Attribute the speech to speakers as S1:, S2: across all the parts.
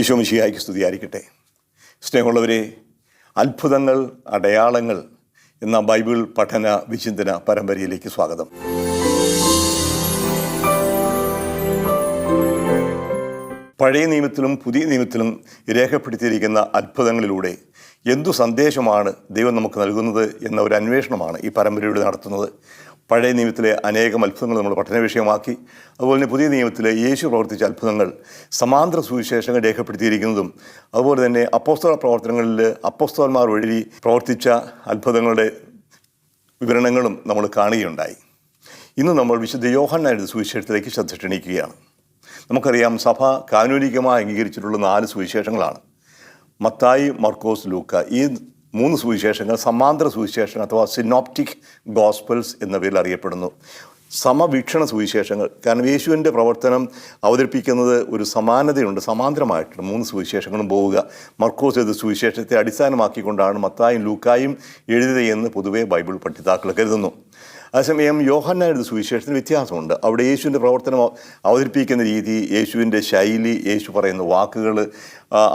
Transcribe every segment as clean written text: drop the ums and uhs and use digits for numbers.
S1: ഈശോ മിശിഹായ്ക്ക് സ്തുതിയായിരിക്കട്ടെ. സ്നേഹമുള്ളവരെ, അത്ഭുതങ്ങൾ, അടയാളങ്ങൾ എന്ന ബൈബിൾ പഠന വിചിന്തന പരമ്പരയിലേക്ക് സ്വാഗതം. പഴയ നിയമത്തിലും പുതിയ നിയമത്തിലും രേഖപ്പെടുത്തിയിരിക്കുന്ന അത്ഭുതങ്ങളിലൂടെ എന്തു സന്ദേശമാണ് ദൈവം നമുക്ക് നൽകുന്നത് എന്ന ഒരു അന്വേഷണമാണ് ഈ പരമ്പരയിലൂടെ നടത്തുന്നത്. പഴയ നിയമത്തിലെ അനേകം അത്ഭുതങ്ങൾ നമ്മൾ പഠന വിഷയമാക്കി. അതുപോലെ തന്നെ പുതിയ നിയമത്തിലെ യേശു പ്രവർത്തിച്ച അത്ഭുതങ്ങൾ, സമാന്തര സുവിശേഷങ്ങൾ രേഖപ്പെടുത്തിയിരിക്കുന്നതും, അതുപോലെ തന്നെ അപ്പോസ്തല പ്രവർത്തനങ്ങളിൽ അപ്പോസ്തലന്മാർ വഴി പ്രവർത്തിച്ച അത്ഭുതങ്ങളുടെ വിവരണങ്ങളും നമ്മൾ കാണുകയുണ്ടായി. ഇന്ന് നമ്മൾ വിശുദ്ധ യോഹന്നാന്റെ സുവിശേഷത്തിലേക്ക് ശ്രദ്ധ ക്ഷണിക്കുകയാണ്. നമുക്കറിയാം, സഭ കാനൂനികമായി അംഗീകരിച്ചിട്ടുള്ള 4 സുവിശേഷങ്ങളാണ്: മത്തായി, മർക്കോസ്, ലൂക്ക. ഈ 3 സുവിശേഷങ്ങൾ സമാന്തര സുവിശേഷങ്ങൾ അഥവാ സിനോപ്റ്റിക് ഗോസ്പൽസ് എന്ന പേരിൽ അറിയപ്പെടുന്നു. സമവീക്ഷണ സുവിശേഷങ്ങൾ. കാരണം യേശുവിൻ്റെ പ്രവർത്തനം അവതരിപ്പിക്കുന്നത് ഒരു സമാനതയുണ്ട്, സമാന്തരമായിട്ടുണ്ട് 3 സുവിശേഷങ്ങളും പോവുക. മർക്കോസ് എഴുതിയ സുവിശേഷത്തെ അടിസ്ഥാനമാക്കിക്കൊണ്ടാണ് മത്തായും ലൂക്കായും എഴുതിയത് എന്ന് പൊതുവെ ബൈബിൾ പഠിതാക്കൾ കരുതുന്നു. അതേസമയം യോഹന്നാൻ എഴുതിയ സുവിശേഷത്തിന് വ്യത്യാസമുണ്ട്. അവിടെ യേശുവിൻ്റെ പ്രവർത്തനം അവതരിപ്പിക്കുന്ന രീതി, യേശുവിൻ്റെ ശൈലി, യേശു പറയുന്ന വാക്കുകൾ,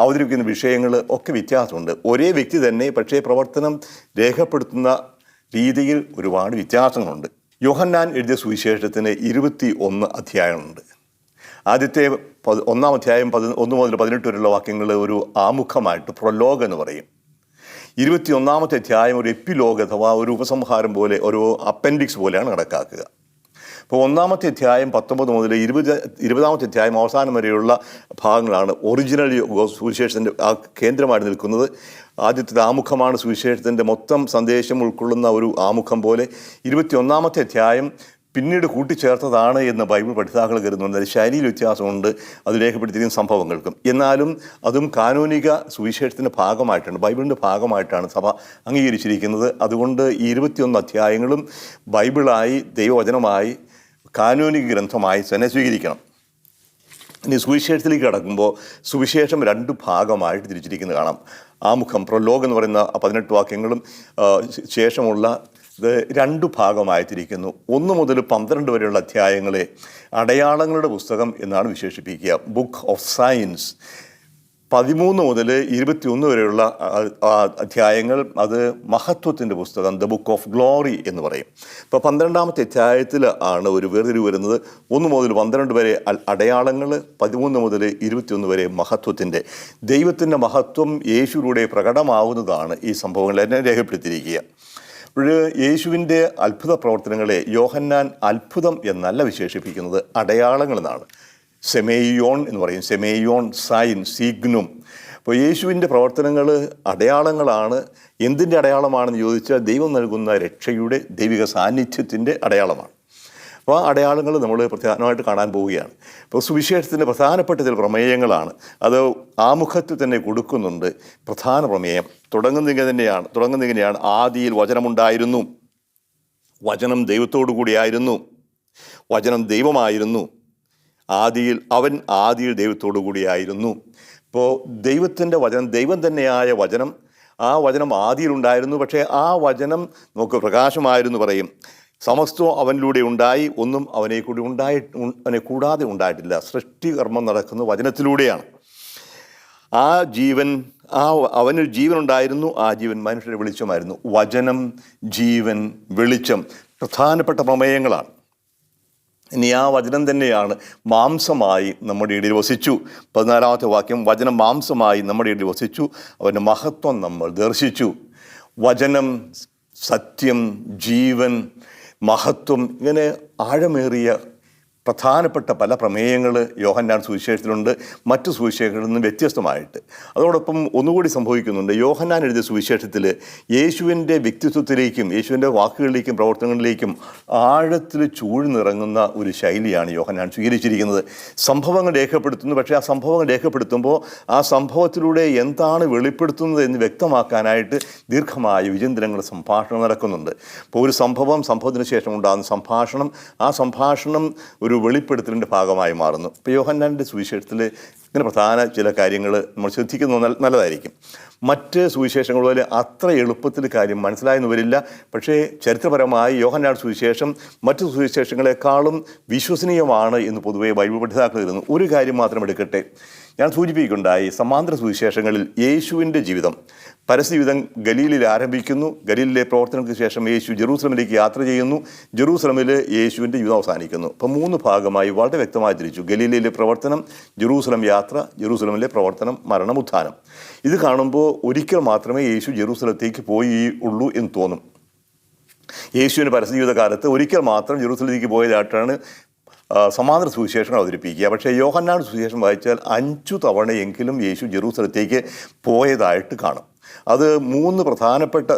S1: അവതരിപ്പിക്കുന്ന വിഷയങ്ങൾ ഒക്കെ വ്യത്യാസമുണ്ട്. ഒരേ വ്യക്തി തന്നെ, പക്ഷേ പ്രവർത്തനം രേഖപ്പെടുത്തുന്ന രീതിയിൽ ഒരുപാട് വ്യത്യാസങ്ങളുണ്ട്. യോഹന്നാൻ എഴുതിയ സുവിശേഷത്തിന് 21 അധ്യായങ്ങളുണ്ട്. ആദ്യത്തെ 1-ാം അധ്യായം 1 മുതൽ 18 വരെയുള്ള വാക്യങ്ങൾ ഒരു ആമുഖമായിട്ട് പ്രൊലോഗ് എന്ന് പറയും. 21-ാമത്തെ അധ്യായം ഒരു എപ്പിലോഗ് അഥവാ ഒരു ഉപസംഹാരം പോലെ, ഒരു അപ്പൻഡിക്സ് പോലെയാണ് കണക്കാക്കുക. അപ്പോൾ 1-ാമത്തെ അധ്യായം 19 മുതൽ 20-ാമത്തെ അധ്യായം അവസാനം വരെയുള്ള ഭാഗങ്ങളാണ് ഒറിജിനൽ സുവിശേഷത്തിൻ്റെ കേന്ദ്രമായിട്ട് നിൽക്കുന്നത്. ആദ്യത്തെ ആമുഖമാണ് സുവിശേഷത്തിൻ്റെ മൊത്തം സന്ദേശം ഉൾക്കൊള്ളുന്ന ഒരു ആമുഖം പോലെ. 21-ാമത്തെ അധ്യായം പിന്നീട് കൂട്ടിച്ചേർത്തതാണ് എന്ന് ബൈബിൾ പഠിതാക്കൾ കരുതുന്നുണ്ട്. അത് ശൈലിയിൽ വ്യത്യാസമുണ്ട് അത് രേഖപ്പെടുത്തിയിരിക്കുന്ന സംഭവങ്ങൾക്കും. എന്നാലും അതും കാനൂനിക സുവിശേഷത്തിൻ്റെ ഭാഗമായിട്ടാണ്, ബൈബിളിൻ്റെ ഭാഗമായിട്ടാണ് സഭ അംഗീകരിച്ചിരിക്കുന്നത്. അതുകൊണ്ട് ഈ 21 അധ്യായങ്ങളും ബൈബിളായി, ദൈവവചനമായി, കാനൂനിക ഗ്രന്ഥമായി തന്നെ സ്വീകരിക്കണം. ഇനി സുവിശേഷത്തിലേക്ക് കടക്കുമ്പോൾ സുവിശേഷം 2 ഭാഗമായിട്ട് തിരിച്ചിരിക്കുന്നത് കാണാം. ആമുഖം, പ്രൊലോഗ് എന്ന് പറയുന്ന 18 വാക്യങ്ങളും ശേഷമുള്ള ഇത് 2 ഭാഗമായിട്ടിരിക്കുന്നു. 1 മുതൽ 12 വരെയുള്ള അധ്യായങ്ങളെ അടയാളങ്ങളുടെ പുസ്തകം എന്നാണ് വിശേഷിപ്പിക്കുക, ബുക്ക് ഓഫ് സയൻസ്. 13 മുതൽ 21 വരെയുള്ള അധ്യായങ്ങൾ അത് മഹത്വത്തിൻ്റെ പുസ്തകം, ദ ബുക്ക് ഓഫ് ഗ്ലോറി എന്ന് പറയും. ഇപ്പോൾ 12-ാമത്തെ അധ്യായത്തിൽ ആണ് ഒരു വേർതിരിവ് വരുന്നത്. 1 മുതൽ 12 വരെ അടയാളങ്ങൾ, 13 മുതൽ 21 വരെ മഹത്വത്തിൻ്റെ. ദൈവത്തിൻ്റെ മഹത്വം യേശുവിലൂടെ പ്രകടമാവുന്നതാണ് ഈ സംഭവങ്ങളെല്ലാം രേഖപ്പെടുത്തിയിരിക്കുക. അപ്പോൾ യേശുവിൻ്റെ അത്ഭുത പ്രവർത്തനങ്ങളെ യോഹന്നാൻ അത്ഭുതം എന്നല്ല വിശേഷിപ്പിക്കുന്നത്, അടയാളങ്ങൾ എന്നാണ്. സെമേയോൺ എന്ന് പറയും, സെമേയോൺ, സൈൻ, സിഗ്നും. അപ്പോൾ യേശുവിൻ്റെ പ്രവർത്തനങ്ങൾ അടയാളങ്ങളാണ്. എന്തിൻ്റെ അടയാളമാണെന്ന് ചോദിച്ചാൽ ദൈവം നൽകുന്ന രക്ഷയുടെ, ദൈവിക സാന്നിധ്യത്തിൻ്റെ അടയാളമാണ്. അപ്പോൾ ആ അടയാളങ്ങൾ നമ്മൾ പ്രധാനമായിട്ട് കാണാൻ പോവുകയാണ്. ഇപ്പോൾ സുവിശേഷത്തിൻ്റെ പ്രധാനപ്പെട്ട ചില പ്രമേയങ്ങളാണ്. അത് ആമുഖത്തിൽ തന്നെ കൊടുക്കുന്നുണ്ട്. പ്രധാന പ്രമേയം തുടങ്ങുന്നിങ്ങനെയാണ്: ആദിയിൽ വചനമുണ്ടായിരുന്നു, വചനം ദൈവത്തോടു കൂടിയായിരുന്നു, വചനം ദൈവമായിരുന്നു, അവൻ ആദിയിൽ ദൈവത്തോടു കൂടിയായിരുന്നു. ഇപ്പോൾ ദൈവത്തിൻ്റെ വചനം, ദൈവം തന്നെയായ വചനം, ആ വചനം ആദിയിലുണ്ടായിരുന്നു. പക്ഷേ ആ വചനം നമുക്ക് പ്രകാശമായിരുന്നു പറയും. സമസ്തവും അവനിലൂടെ ഉണ്ടായി, ഒന്നും അവനെ കൂടാതെ ഉണ്ടായിട്ടില്ല. സൃഷ്ടികർമ്മം നടക്കുന്നത് വചനത്തിലൂടെയാണ്. ആ ജീവൻ, അവന് ജീവൻ ഉണ്ടായിരുന്നു, ആ ജീവൻ മനുഷ്യരുടെ വെളിച്ചമായിരുന്നു. വചനം, ജീവൻ, വെളിച്ചം പ്രധാനപ്പെട്ട പ്രമേയങ്ങളാണ്. ഇനി ആ വചനം തന്നെയാണ് മാംസമായി നമ്മുടെ ഇടയിൽ വസിച്ചു. 14-ാമത്തെ വാക്യം, വചനം മാംസമായി നമ്മുടെ ഇടയിൽ വസിച്ചു, അവൻ്റെ മഹത്വം നമ്മൾ ദർശിച്ചു. വചനം, സത്യം, ജീവൻ, മഹത്വം, ഇങ്ങനെ ആഴമേറിയ പ്രധാനപ്പെട്ട പല പ്രമേയങ്ങൾ യോഹന്നാൻ സുവിശേഷത്തിലുണ്ട്, മറ്റു സുവിശേഷങ്ങളിൽ നിന്നും വ്യത്യസ്തമായിട്ട്. അതോടൊപ്പം ഒന്നുകൂടി സംഭവിക്കുന്നുണ്ട്. യോഹന്നാൻ എഴുതിയ സുവിശേഷത്തിൽ യേശുവിൻ്റെ വ്യക്തിത്വത്തിലേക്കും യേശുവിൻ്റെ വാക്കുകളിലേക്കും പ്രവർത്തനങ്ങളിലേക്കും ആഴത്തിൽ ചൂഴ്ന്നിറങ്ങുന്ന ഒരു ശൈലിയാണ് യോഹന്നാൻ സ്വീകരിച്ചിരിക്കുന്നത്. സംഭവങ്ങൾ രേഖപ്പെടുത്തുന്നു, പക്ഷേ ആ സംഭവങ്ങൾ രേഖപ്പെടുത്തുമ്പോൾ ആ സംഭവത്തിലൂടെ എന്താണ് വെളിപ്പെടുത്തുന്നത് എന്ന് വ്യക്തമാക്കാനായിട്ട് ദീർഘമായ വിചിന്തനങ്ങൾ, സംഭാഷണം നടക്കുന്നുണ്ട്. ഇപ്പോൾ ഒരു സംഭവത്തിന് ശേഷം ഉണ്ടാകുന്ന സംഭാഷണം, ആ സംഭാഷണം ഒരു വെളിപ്പെടുത്തലിൻ്റെ ഭാഗമായി മാറുന്നു. ഇപ്പോൾ യോഹന്നാൻ്റെ സുവിശേഷത്തിൽ ഇങ്ങനെ പ്രധാന ചില കാര്യങ്ങൾ നമ്മൾ ശ്രദ്ധിക്കുന്നത് നല്ലതായിരിക്കും. മറ്റ് സുവിശേഷങ്ങൾ പോലെ അത്ര എളുപ്പത്തിൽ കാര്യം മനസ്സിലായെന്ന് വരില്ല. പക്ഷേ ചരിത്രപരമായി യോഹന്നാൻ സുവിശേഷം മറ്റു സുവിശേഷങ്ങളെക്കാളും വിശ്വസനീയമാണ് എന്ന് പൊതുവെ ബൈബിൾ പഠിതാക്കൾ കരുതുന്നു. ഒരു കാര്യം മാത്രം എടുക്കട്ടെ, ഞാൻ സൂചിപ്പിക്കുകയുണ്ടായി, സമാന്തര സുവിശേഷങ്ങളിൽ യേശുവിൻ്റെ ജീവിതം, പരസ്യജീവിതം ഗലീലിൽ ആരംഭിക്കുന്നു. ഗലീലിലെ പ്രവർത്തനങ്ങൾക്ക് ശേഷം യേശു ജെറൂസലമിലേക്ക് യാത്ര ചെയ്യുന്നു. ജെറൂസലമിൽ യേശുവിൻ്റെ ജീവിതം അവസാനിക്കുന്നു. അപ്പോൾ 3 ഭാഗമായി വളരെ വ്യക്തമായി തിരിച്ചു: ഗലീലയിലെ പ്രവർത്തനം, ജെറൂസലം യാത്ര, ജെറൂസലമിലെ പ്രവർത്തനം, മരണം, ഉത്ഥാനം. ഇത് കാണുമ്പോൾ ഒരിക്കൽ മാത്രമേ യേശു ജെറൂസലത്തേക്ക് പോയി ഉള്ളൂ എന്ന് തോന്നും. യേശുവിൻ്റെ പരസ്യജീവിത കാലത്ത് ഒരിക്കൽ മാത്രം ജെറൂസലത്തേക്ക് പോയതായിട്ടാണ് സമാന്തര സുവിശേഷങ്ങൾ അവതരിപ്പിക്കുക. പക്ഷേ യോഹന്നാൻ സുവിശേഷം വായിച്ചാൽ 5 തവണയെങ്കിലും യേശു ജെറൂസലത്തേക്ക് പോയതായിട്ട് കാണും. അത് 3 പ്രധാനപ്പെട്ട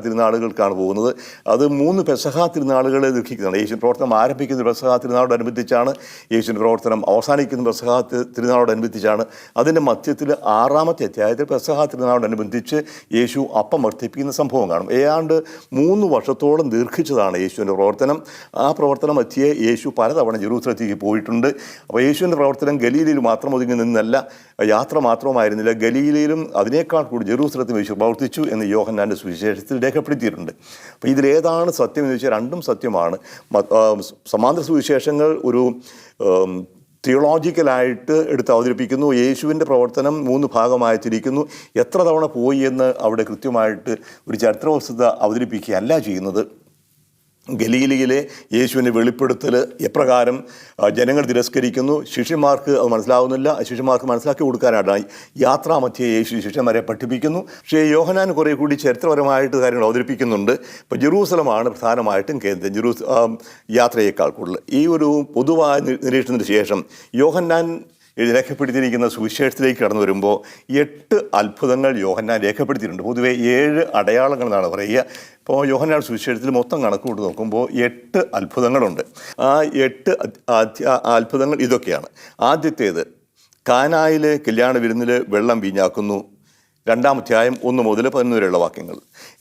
S1: തിരുനാളുകൾക്കാണ് പോകുന്നത്. അത് 3 പെസഹ തിരുനാളുകളെ ദീർഘിക്കുന്നതാണ്. യേശു പ്രവർത്തനം ആരംഭിക്കുന്ന പെസഹ തിരുനാളോടനുബന്ധിച്ചാണ്, യേശുവിൻ്റെ പ്രവർത്തനം അവസാനിക്കുന്ന പെസഹ തിരുനാളോടനുബന്ധിച്ചാണ്. അതിൻ്റെ മധ്യത്തിൽ 6-ാമത്തെ അധ്യായത്തിൽ പെസഹ തിരുനാളോടനുബന്ധിച്ച് യേശു അപ്പം വർദ്ധിപ്പിക്കുന്ന സംഭവം കാണും. ഏതാണ്ട് 3 വർഷത്തോളം ദീർഘിച്ചതാണ് യേശുവിൻ്റെ പ്രവർത്തനം. ആ പ്രവർത്തനം മധ്യേ യേശു പലതവണ ജെറൂസലത്തേക്ക് പോയിട്ടുണ്ട്. അപ്പോൾ യേശുവിൻ്റെ പ്രവർത്തനം ഗലീലയിൽ മാത്രം ഒതുങ്ങി നിന്നല്ല, യാത്ര മാത്രമായിരുന്നില്ല. ഗലീലയിലും അതിനേക്കാൾ കൂടി ജെറൂസലത്തിൽ യേശു പ്രവർത്തിച്ചു എന്ന് യോഹന്നാൻ്റെ സുവിശേഷത്തിൽ രേഖപ്പെടുത്തിയിട്ടുണ്ട്. അപ്പോൾ ഇതിലേതാണ് സത്യം എന്ന് ചോദിച്ചാൽ രണ്ടും സത്യമാണ്. സമാന്തര സുവിശേഷങ്ങൾ ഒരു തിയോളജിക്കലായിട്ട് എടുത്ത് അവതരിപ്പിക്കുന്നു. യേശുവിൻ്റെ പ്രവർത്തനം 3 ഭാഗമായി തിരിക്കുന്നു. എത്ര തവണ പോയി എന്ന് അവിടെ കൃത്യമായിട്ട് ഒരു ചരിത്രവസ്തുത അവതരിപ്പിക്കുകയല്ല ചെയ്യുന്നത്. ഗലീലയിലെ യേശുവിൻ്റെ വെളിപ്പെടുത്തൽ എപ്രകാരം ജനങ്ങൾ തിരസ്കരിക്കുന്നു, ശിഷ്യന്മാർക്ക് അത് മനസ്സിലാവുന്നില്ല. ശിഷ്യന്മാർക്ക് മനസ്സിലാക്കി കൊടുക്കാനായിട്ടാണ് യാത്രാമധ്യേ യേശു ശിഷ്യന്മാരെ പഠിപ്പിക്കുന്നു. പക്ഷേ യോഹന്നാൻ കുറേ കൂടി ചരിത്രപരമായിട്ട് കാര്യങ്ങൾ അവതരിപ്പിക്കുന്നുണ്ട്. ഇപ്പോൾ ജെറൂസലമാണ് പ്രധാനമായിട്ടും കേന്ദ്രം, യാത്രയേക്കാൾ കൂടുതൽ. ഈ ഒരു പൊതുവായ നിരീക്ഷണത്തിന് ശേഷം യോഹന്നാൻ രേഖപ്പെടുത്തിയിരിക്കുന്ന സുവിശേഷത്തിലേക്ക് കടന്നു വരുമ്പോൾ 8 അത്ഭുതങ്ങൾ യോഹന്നാൻ രേഖപ്പെടുത്തിയിട്ടുണ്ട്. പൊതുവെ 7 അടയാളങ്ങൾ എന്നാണ് പറയുക. ഇപ്പോൾ യോഹന്നാൻ സുവിശേഷത്തിൽ മൊത്തം കണക്ക് കൂട്ടി നോക്കുമ്പോൾ 8 അത്ഭുതങ്ങളുണ്ട്. ആ 8 അത്ഭുതങ്ങൾ ഇതൊക്കെയാണ്. ആദ്യത്തേത്, കാനായിലെ കല്യാണ വിരുന്നിൽ വെള്ളം വീഞ്ഞാക്കുന്നു. 2-ാം അധ്യായം 1 മുതൽ 11 വരെയുള്ള വാക്യങ്ങൾ.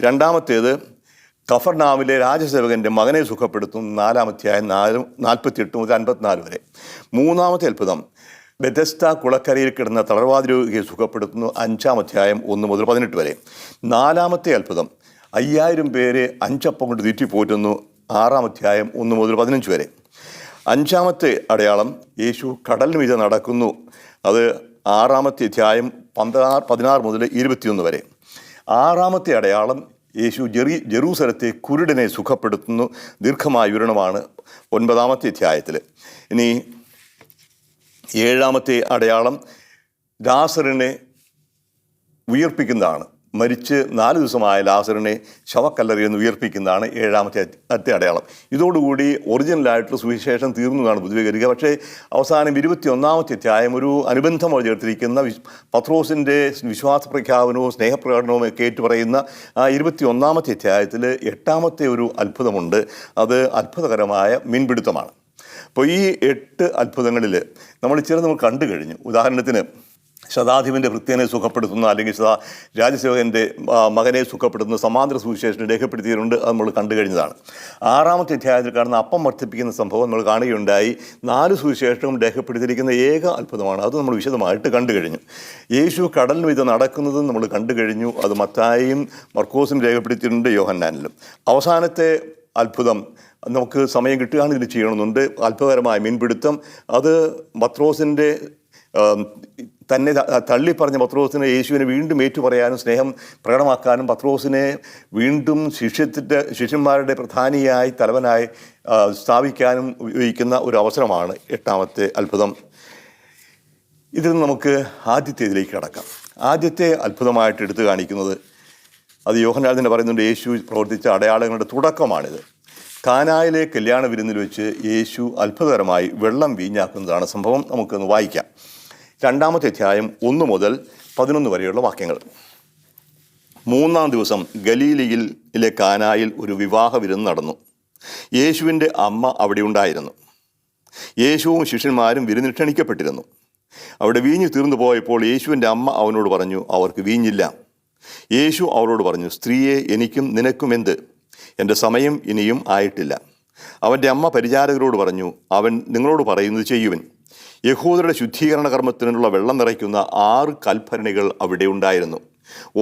S1: രണ്ടാമത്തേത്, കഫർനാമിലെ രാജസേവകൻ്റെ മകനെ സുഖപ്പെടുത്തും. 4-ാം അധ്യായം 48 മുതൽ 54 വരെ. 3-ാമത്തെ അത്ഭുതം, ബെഥസ്ദ കുളക്കരയിൽ കിടന്ന തളർവാദ രോഗിയെ സുഖപ്പെടുത്തുന്നു. 5-ാം അധ്യായം 1 മുതൽ 18 വരെ. 4-ാമത്തെ അത്ഭുതം, 5000 പേരെ 5 അപ്പം കൊണ്ട് തീറ്റിപ്പോറ്റുന്നു. 6-ാം അധ്യായം 1 മുതൽ 15 വരെ. 5-ാമത്തെ അടയാളം, യേശു കടലിന് മീതെ നടക്കുന്നു. അത് 6-ാമത്തെ അധ്യായം 16 മുതൽ 21 വരെ. 6-ാമത്തെ അടയാളം, യേശു ജെറൂസലത്തെ കുരുടനെ സുഖപ്പെടുത്തുന്നു. ദീർഘമായ വിവരണമാണ് 9-ാമത്തെ അധ്യായത്തിൽ. ഇനി 7-ാമത്തെ അടയാളം, ലാസറിനെ ഉയർപ്പിക്കുന്നതാണ്. മരിച്ച് 4 ദിവസമായ ലാസറിനെ ശവക്കല്ലറിയിൽ നിന്ന് ഉയർപ്പിക്കുന്നതാണ് 7-ാമത്തെ അടയാളം. ഇതോടുകൂടി ഒറിജിനലായിട്ടുള്ള സുവിശേഷം തീർന്നു എന്നാണ് പൊതുവെ കരുതുക. പക്ഷേ അവസാനം 21-ാമത്തെ അധ്യായം ഒരു അനുബന്ധമായി ചേർത്തിരിക്കുന്ന പത്രോസിൻ്റെ വിശ്വാസ പ്രഖ്യാപനവും സ്നേഹപ്രകടനവും ഒക്കെ ഏറ്റുപറയുന്ന ആ 21-ാമത്തെ അധ്യായത്തിൽ 8-ാമത്തെ ഒരു അത്ഭുതമുണ്ട്. അത് അത്ഭുതകരമായ മീൻപിടുത്തമാണ്. അപ്പോൾ ഈ 8 അത്ഭുതങ്ങളിൽ നമ്മൾ കണ്ടു കഴിഞ്ഞു. ഉദാഹരണത്തിന് ശതാധിപൻ്റെ ഭൃത്യനെ സുഖപ്പെടുത്തുന്ന, അല്ലെങ്കിൽ രാജസേവകൻ്റെ മകനെ സുഖപ്പെടുത്തുന്ന സമാന്തര സുവിശേഷം രേഖപ്പെടുത്തിയിട്ടുണ്ട്. അത് നമ്മൾ കണ്ടു കഴിഞ്ഞതാണ്. 6-ാമത്തെ അധ്യായത്തിൽ കാണുന്ന അപ്പം വർദ്ധിപ്പിക്കുന്ന സംഭവം നമ്മൾ കാണുകയുണ്ടായി. 4 സുവിശേഷവും രേഖപ്പെടുത്തിയിരിക്കുന്ന ഏക അത്ഭുതമാണ്. അത് നമ്മൾ വിശദമായിട്ട് കണ്ടു കഴിഞ്ഞു. യേശു കടലിന് മീതെ നടക്കുന്നതും നമ്മൾ കണ്ടു കഴിഞ്ഞു. അത് മത്തായിയും മർക്കോസും രേഖപ്പെടുത്തിയിട്ടുണ്ട്, യോഹന്നാനിലും. അവസാനത്തെ അത്ഭുതം നമുക്ക് സമയം കിട്ടുകയാണെങ്കിൽ ഇത് ചെയ്യണമെന്നുണ്ട്. അത്ഭുതകരമായ മീൻപിടുത്തം. അത് പത്രോസിൻ്റെ തന്നെ തള്ളിപ്പറഞ്ഞ പത്രോസിനെ യേശുവിനെ വീണ്ടും ഏറ്റുപറയാനും സ്നേഹം പ്രകടമാക്കാനും പത്രോസിനെ വീണ്ടും ശിഷ്യന്മാരുടെ പ്രധാനിയായി തലവനായി സ്ഥാപിക്കാനും ഉപയോഗിക്കുന്ന ഒരു അവസരമാണ് 8-ാമത്തെ അത്ഭുതം. ഇതിൽ നമുക്ക് ആദ്യത്തേതിലേക്ക് കടക്കാം. ആദ്യത്തെ അത്ഭുതമായിട്ട് എടുത്തു കാണിക്കുന്നത്, അത് യോഹന്നാൻ തന്നെ പറയുന്നുണ്ട്, യേശു പ്രവർത്തിച്ച അടയാളങ്ങളുടെ തുടക്കമാണിത്. കാനായിലെ കല്യാണ വിരുന്നിൽ വെച്ച് യേശു അത്ഭുതകരമായി വെള്ളം വീഞ്ഞാക്കുന്നതാണ് സംഭവം. നമുക്കൊന്ന് വായിക്കാം. 2-ാമത്തെ അധ്യായം 1 മുതൽ 11 വരെയുള്ള വാക്യങ്ങൾ. 3-ാം ദിവസം ഗലീലയിലെ കാനായിൽ ഒരു വിവാഹ വിരുന്ന് നടന്നു. യേശുവിൻ്റെ അമ്മ അവിടെ ഉണ്ടായിരുന്നു. യേശുവും ശിഷ്യന്മാരും വിരുന്നിൽ ക്ഷണിക്കപ്പെട്ടിരുന്നു. അവിടെ വീഞ്ഞ് തീർന്നു പോയപ്പോൾ യേശുവിൻ്റെ അമ്മ അവനോട് പറഞ്ഞു, അവർക്ക് വീഞ്ഞില്ല. യേശു അവരോട് പറഞ്ഞു, സ്ത്രീയെ, എനിക്കും നിനക്കും എന്ത്? എൻ്റെ സമയം ഇനിയും ആയിട്ടില്ല. അവൻ്റെ അമ്മ പരിചാരകരോട് പറഞ്ഞു, അവൻ നിങ്ങളോട് പറയുന്നത് ചെയ്യുവിൻ. യഹൂദരുടെ ശുദ്ധീകരണ കർമ്മത്തിനുള്ള വെള്ളം നിറയ്ക്കുന്ന 6 കൽഭരണികൾ അവിടെ ഉണ്ടായിരുന്നു.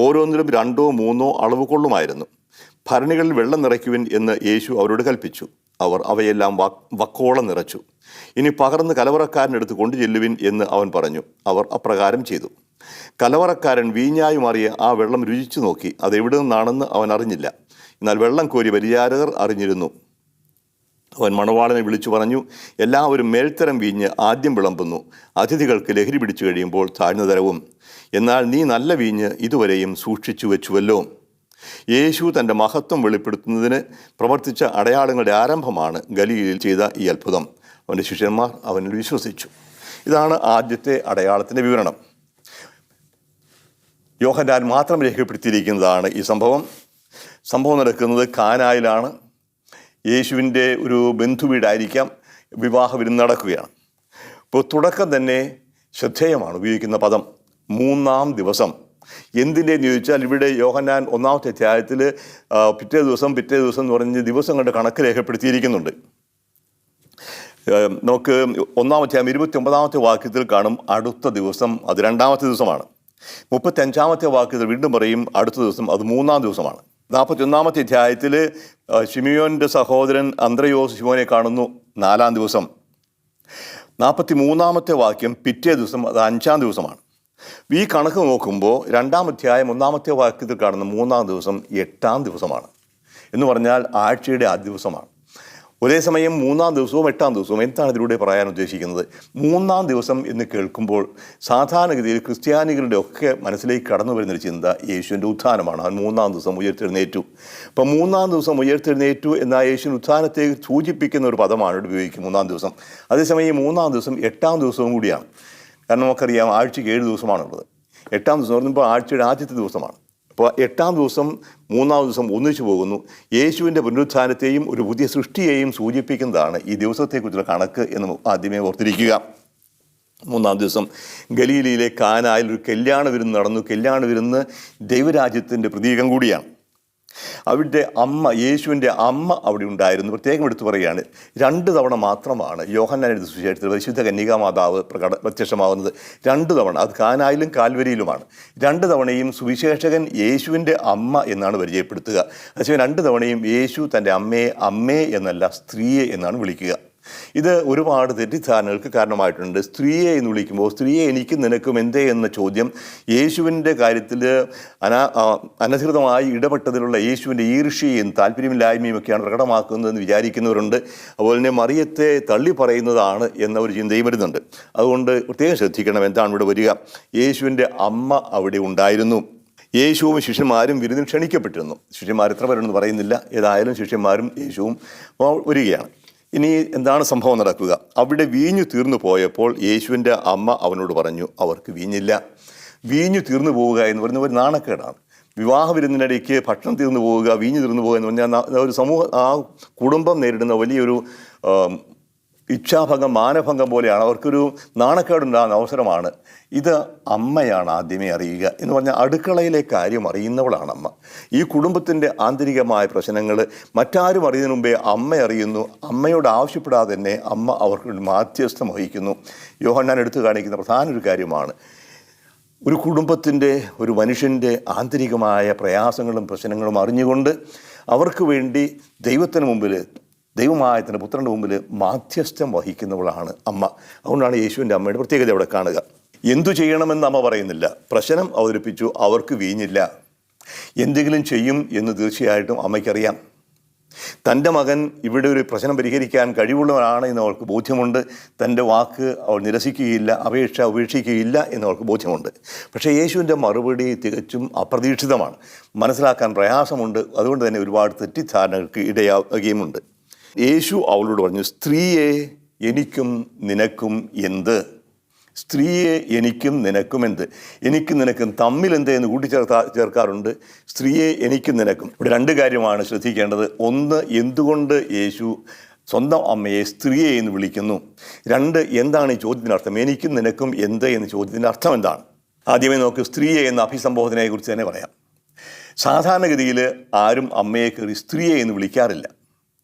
S1: ഓരോന്നിലും 2-3 അളവ് കൊള്ളുമായിരുന്നു. ഭരണികളിൽ വെള്ളം നിറയ്ക്കുവിൻ എന്ന് യേശു അവരോട് കൽപ്പിച്ചു. അവർ അവയെല്ലാം വക്കോളം നിറച്ചു. ഇനി പകർന്ന് കലവറക്കാരനെടുത്ത് കൊണ്ടു ചെല്ലുവിൻ എന്ന് അവൻ പറഞ്ഞു. അവർ അപ്രകാരം ചെയ്തു. കലവറക്കാരൻ വീഞ്ഞായി മാറിയ ആ വെള്ളം രുചിച്ചു നോക്കി. അതെവിടെ നിന്നാണെന്ന് അവൻ അറിഞ്ഞില്ല. എന്നാൽ വെള്ളം കോരി പരിചാരകർ അറിഞ്ഞിരുന്നു. അവൻ മണവാളനെ വിളിച്ചു പറഞ്ഞു, എല്ലാവരും മേൽത്തരം വീഞ്ഞ് ആദ്യം വിളമ്പുന്നു, അതിഥികൾക്ക് ലഹരി പിടിച്ചു കഴിയുമ്പോൾ താഴ്ന്ന തരവും. എന്നാൽ നീ നല്ല വീഞ്ഞ് ഇതുവരെയും സൂക്ഷിച്ചു വെച്ചുവല്ലോ. യേശു തൻ്റെ മഹത്വം വെളിപ്പെടുത്തുന്നതിന് പ്രവർത്തിച്ച അടയാളങ്ങളുടെ ആരംഭമാണ് ഗലീലയിൽ ചെയ്ത ഈ അത്ഭുതം. അവൻ്റെ ശിഷ്യന്മാർ അവനിൽ വിശ്വസിച്ചു. ഇതാണ് ആദ്യത്തെ അടയാളത്തിൻ്റെ വിവരണം. യോഹന്നാൻ മാത്രം രേഖപ്പെടുത്തിയിരിക്കുന്നതാണ് ഈ സംഭവം. സംഭവം നടക്കുന്നത് കാനായിലാണ്. യേശുവിൻ്റെ ഒരു ബന്ധുവീടായിരിക്കാം. വിവാഹ വിരുന്ന് നടക്കുകയാണ്. ഇപ്പോൾ തുടക്കം തന്നെ ശ്രദ്ധേയമാണ് ഉപയോഗിക്കുന്ന പദം മൂന്നാം ദിവസം. എന്തിൻ്റെന്ന് ചോദിച്ചാൽ ഇവിടെ യോഹന്നാൻ 1-ാമത്തെ അധ്യായത്തിൽ പിറ്റേ ദിവസം എന്ന് പറഞ്ഞ് ദിവസങ്ങളുടെ കണക്ക് രേഖപ്പെടുത്തിയിരിക്കുന്നുണ്ട്. നമുക്ക് 1-ാം അധ്യായം 29-ാമത്തെ വാക്യത്തിൽ കാണും അടുത്ത ദിവസം, അത് 2-ാമത്തെ ദിവസമാണ്. 35-ാമത്തെ വാക്യത്തിൽ വീണ്ടും പറയും അടുത്ത ദിവസം, അത് 3-ാം ദിവസമാണ്. 41-ാമത്തെ അധ്യായത്തിൽ ശിമിയോൻ്റെ സഹോദരൻ അന്ത്രയോസ് ശിമോനെ കാണുന്നു, 4-ാം ദിവസം. 43-ാമത്തെ വാക്യം പിറ്റേ ദിവസം, അത് 5-ാം ദിവസമാണ്. ഈ കണക്ക് നോക്കുമ്പോൾ 2-ാം അധ്യായം 1-ാമത്തെ വാക്യത്തിൽ കാണുന്ന 3-ാം ദിവസം 8-ാം ദിവസമാണ്. എന്ന് പറഞ്ഞാൽ ആഴ്ചയുടെ ആദ്യ ദിവസമാണ്. ഒരേ സമയം 3-ാം ദിവസവും 8-ാം ദിവസവും. എന്താണ് ഇതിലൂടെ പറയാൻ ഉദ്ദേശിക്കുന്നത്? 3-ാം ദിവസം എന്ന് കേൾക്കുമ്പോൾ സാധാരണഗതിയിൽ ക്രിസ്ത്യാനികളുടെ ഒക്കെ മനസ്സിലേക്ക് കടന്നു വരുന്നൊരു ചിന്ത യേശുവിൻ്റെ ഉത്ഥാനമാണ്. അവൻ 3-ാം ദിവസം ഉയർത്തെഴുന്നേറ്റു. അപ്പം 3-ാം ദിവസം ഉയർത്തെഴുന്നേറ്റു എന്ന യേശുവിൻ്റെ ഉത്ഥാനത്തെ സൂചിപ്പിക്കുന്ന ഒരു പദമാണ് ഇവിടെ ഉപയോഗിക്കുന്നത്, 3-ാം ദിവസം. അതേസമയം ഈ 3-ാം ദിവസം 8-ാം ദിവസവും കൂടിയാണ്. കാരണം നമുക്കറിയാം ആഴ്ചയ്ക്ക് 7 ദിവസമാണുള്ളത്. 8-ാം ദിവസം പറയുമ്പോൾ ആഴ്ചയുടെ ആദ്യത്തെ ദിവസമാണ്. അപ്പോൾ 8-ാം ദിവസം 3-ാം ദിവസം ഒന്നിച്ചു പോകുന്നു. യേശുവിൻ്റെ പുനരുത്ഥാനത്തെയും ഒരു പുതിയ സൃഷ്ടിയെയും സൂചിപ്പിക്കുന്നതാണ് ഈ ദിവസത്തെക്കുറിച്ചുള്ള കണക്ക് എന്ന് ആദ്യമേ ഓർത്തിരിക്കുക. 3-ാം ദിവസം ഗലീലയിലെ കാനായിൽ ഒരു കല്യാണ വിരുന്ന് നടന്നു. കല്യാണ വിരുന്ന് ദൈവരാജ്യത്തിൻ്റെ പ്രതീകം കൂടിയാണ്. അവിടെ അമ്മ, യേശുവിൻ്റെ അമ്മ അവിടെ ഉണ്ടായിരുന്നു. പ്രത്യേകം എടുത്തു പറയുകയാണ്, 2 തവണ മാത്രമാണ് യോഹന്നാൻ എഴുതിയ സുവിശേഷത്തിൽ പരിശുദ്ധ കന്യകാമാതാവ് പ്രത്യക്ഷമാകുന്നത്. 2 തവണ. അത് കാനായിലും കാൽവരിയിലുമാണ്. 2 തവണയും സുവിശേഷകൻ യേശുവിൻ്റെ അമ്മ എന്നാണ് പരിചയപ്പെടുത്തുക. അതേസമയം 2 തവണയും യേശു തൻ്റെ അമ്മയെ അമ്മേ എന്നല്ല സ്ത്രീയെ എന്നാണ് വിളിക്കുക. ഇത് ഒരുപാട് തെറ്റിദ്ധാരണകൾക്ക് കാരണമായിട്ടുണ്ട്. സ്ത്രീയെ എന്ന് വിളിക്കുമ്പോൾ സ്ത്രീയെ എനിക്കും നിനക്കും എന്തേ എന്ന ചോദ്യം യേശുവിൻ്റെ കാര്യത്തിൽ അനധികൃതമായി ഇടപെട്ടതിലുള്ള യേശുവിൻ്റെ ഈർഷ്യയും താല്പര്യമില്ലായ്മയും ഒക്കെയാണ് പ്രകടമാക്കുന്നതെന്ന് വിചാരിക്കുന്നവരുണ്ട്. അതുപോലെ തന്നെ മറിയത്തെ തള്ളി പറയുന്നതാണ് എന്ന ഒരു ചിന്തയും വരുന്നുണ്ട്. അതുകൊണ്ട് പ്രത്യേകം ശ്രദ്ധിക്കണം എന്താണ് ഇവിടെ വരിക. യേശുവിൻ്റെ അമ്മ അവിടെ ഉണ്ടായിരുന്നു. യേശുവും ശിഷ്യന്മാരും വിരുന്നിൽ ക്ഷണിക്കപ്പെട്ടിരുന്നു. ശിഷ്യന്മാർ എത്ര പേരെന്ന് പറയുന്നില്ല. ഏതായാലും ശിഷ്യന്മാരും യേശുവും വരികയാണ്. ഇനി എന്താണ് സംഭവം നടക്കുക? അവിടെ വീഞ്ഞു തീർന്നു പോയപ്പോൾ യേശുവിൻ്റെ അമ്മ അവനോട് പറഞ്ഞു, അവർക്ക് വീഞ്ഞില്ല. വീഞ്ഞു തീർന്നു പോവുക എന്ന് പറയുന്നത് ഒരു നാണക്കേടാണ്. വിവാഹ വിരുന്നിനിടയ്ക്ക് ഭക്ഷണം തീർന്നു പോവുക, വീഞ്ഞു തീർന്നു പോവുക എന്ന് പറഞ്ഞാൽ ഒരു ആ കുടുംബം നേരിടുന്ന വലിയൊരു ഇച്ഛാഭംഗം, മാനഭംഗം പോലെയാണ്. അവർക്കൊരു നാണക്കേടുണ്ടാകുന്ന അവസരമാണ്. ഇത് അമ്മയാണ് ആദ്യമേ അറിയുക എന്ന് പറഞ്ഞാൽ അടുക്കളയിലെ കാര്യം അറിയുന്നവളാണ് അമ്മ. ഈ കുടുംബത്തിൻ്റെ ആന്തരികമായ പ്രശ്നങ്ങൾ മറ്റാരും അറിയുന്നതിന് മുമ്പേ അമ്മ അറിയുന്നു. അമ്മയോട് ആവശ്യപ്പെടാതെ തന്നെ അമ്മ അവർക്ക് മാധ്യസ്ഥം വഹിക്കുന്നു. യോഹന്നാൻ എടുത്തു കാണിക്കുന്ന പ്രധാന ഒരു കാര്യമാണ് ഒരു കുടുംബത്തിൻ്റെ, ഒരു മനുഷ്യൻ്റെ ആന്തരികമായ പ്രയാസങ്ങളും പ്രശ്നങ്ങളും അറിഞ്ഞുകൊണ്ട് അവർക്ക് വേണ്ടി ദൈവത്തിന് മുമ്പിൽ, ദൈവമായ തൻ്റെ പുത്രൻ്റെ മുമ്പിൽ മാധ്യസ്ഥം വഹിക്കുന്നവളാണ് അമ്മ. അതുകൊണ്ടാണ് യേശുവിൻ്റെ അമ്മയുടെ പ്രത്യേകത അവിടെ കാണുക. എന്തു ചെയ്യണമെന്ന് അമ്മ പറയുന്നില്ല. പ്രശ്നം അവതരിപ്പിച്ചു, അവർക്ക് വീഞ്ഞില്ല. എന്തെങ്കിലും ചെയ്യും എന്ന് തീർച്ചയായിട്ടും അമ്മയ്ക്കറിയാം. തൻ്റെ മകൻ ഇവിടെ ഒരു പ്രശ്നം പരിഹരിക്കാൻ കഴിവുള്ളവനാണ് എന്ന് അവൾക്ക് ബോധ്യമുണ്ട്. തൻ്റെ വാക്ക് അവൾ നിരസിക്കുകയില്ല, അപേക്ഷ ഉപേക്ഷിക്കുകയില്ല എന്ന് അവൾക്ക് ബോധ്യമുണ്ട്. പക്ഷേ യേശുവിൻ്റെ മറുപടി തികച്ചും അപ്രതീക്ഷിതമാണ്. മനസ്സിലാക്കാൻ പ്രയാസമുണ്ട്. അതുകൊണ്ട് തന്നെ ഒരുപാട് തെറ്റിദ്ധാരണകൾക്ക് ഇടയാകുകയുമുണ്ട്. യേശു അവളോട് പറഞ്ഞു, സ്ത്രീയെ എനിക്കും നിനക്കും എന്ത്? സ്ത്രീയെ എനിക്കും നിനക്കും എന്ത്? എനിക്കും നിനക്കും തമ്മിൽ എന്ത് എന്ന് ചേർക്കാറുണ്ട്. സ്ത്രീയെ എനിക്കും നിനക്കും. ഇവിടെ 2 കാര്യമാണ് ശ്രദ്ധിക്കേണ്ടത്. ഒന്ന്, എന്തുകൊണ്ട് യേശു സ്വന്തം അമ്മയെ സ്ത്രീയെ എന്ന് വിളിക്കുന്നു? 2, എന്താണ് ഈ ചോദ്യത്തിൻ്റെ അർത്ഥം? എനിക്കും നിനക്കും എന്ത് എന്ന ചോദ്യത്തിൻ്റെ അർത്ഥം എന്താണ്? ആദ്യമേ നമുക്ക് സ്ത്രീയെ എന്ന അഭിസംബോധനയെക്കുറിച്ച് തന്നെ പറയാം. സാധാരണഗതിയിൽ ആരും അമ്മയെ കയറി സ്ത്രീയെ എന്ന് വിളിക്കാറില്ല.